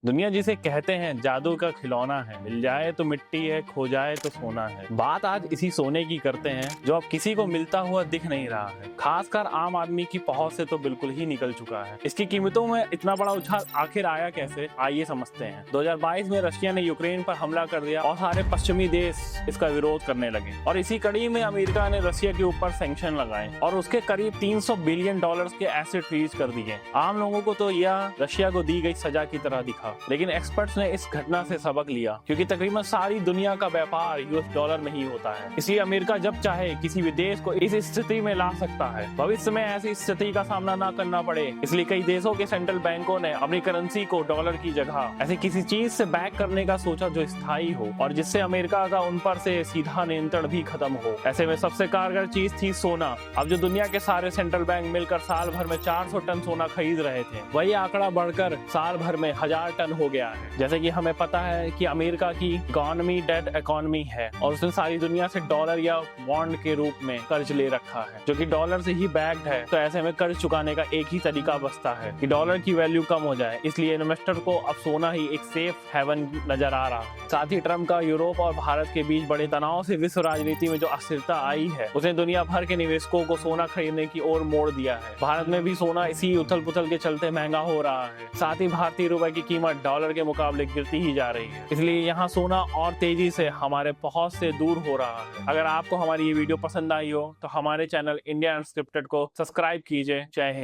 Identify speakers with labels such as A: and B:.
A: दुनिया जिसे कहते हैं जादू का खिलौना है, मिल जाए तो मिट्टी है, खो जाए तो सोना है। बात आज इसी सोने की करते हैं जो अब किसी को मिलता हुआ दिख नहीं रहा है, खासकर आम आदमी की पहुंच से तो बिल्कुल ही निकल चुका है। इसकी कीमतों में इतना बड़ा उछाल आखिर आया कैसे, आइए समझते हैं। 2022 में रशिया ने यूक्रेन पर हमला कर दिया और सारे पश्चिमी देश इसका विरोध करने लगे और इसी कड़ी में अमेरिका ने रशिया के ऊपर सैंक्शन लगाए और उसके करीब 300 बिलियन डॉलर्स के एसेट फ्रीज कर दिए। आम लोगों को तो यह रशिया को दी गई सजा की तरह दिखा, लेकिन एक्सपर्ट्स ने इस घटना से सबक लिया क्योंकि तकरीबन सारी दुनिया का व्यापार यूएस डॉलर में ही होता है। इसलिए अमेरिका जब चाहे किसी भी देश को इस स्थिति में ला सकता है, भविष्य में ऐसी स्थिति का सामना न करना पड़े। इसलिए कई देशों के सेंट्रल बैंकों ने अपनी करेंसी को डॉलर की जगह ऐसी किसी चीज से बैक करने का सोचा जो स्थायी हो और जिससे अमेरिका का उन पर से सीधा नियंत्रण भी खत्म हो। ऐसे में सबसे कारगर चीज थी सोना। अब जो दुनिया के सारे सेंट्रल बैंक मिलकर साल भर में 400 टन सोना खरीद रहे थे, वही आंकड़ा बढ़कर साल भर में 1000 टन हो गया है। जैसे कि हमें पता है कि अमेरिका की इकोनॉमी डेड इकोनॉमी है और उसने सारी दुनिया से डॉलर या बॉन्ड के रूप में कर्ज ले रखा है जो कि डॉलर से ही बैक्ड है। तो ऐसे में कर्ज चुकाने का एक ही तरीका बचता है कि डॉलर की वैल्यू कम हो जाए। इसलिए इन्वेस्टर को अब सोना ही एक सेफ हेवन नजर आ रहा है। साथ ही ट्रम्प का यूरोप और भारत के बीच बड़े तनाव से विश्व राजनीति में जो अस्थिरता आई है, उसने दुनिया भर के निवेशकों को सोना खरीदने की ओर मोड़ दिया है। भारत में भी सोना इसी उथल पुथल के चलते महंगा हो रहा है। साथ ही भारतीय रुपए की कीमत डॉलर के मुकाबले गिरती ही जा रही है। इसलिए यहाँ सोना और तेजी से हमारे पहुंच से दूर हो रहा है। अगर आपको हमारी ये वीडियो पसंद आई हो तो हमारे चैनल इंडिया अनस्क्रिप्टेड को सब्सक्राइब कीजिए। जय हिंद।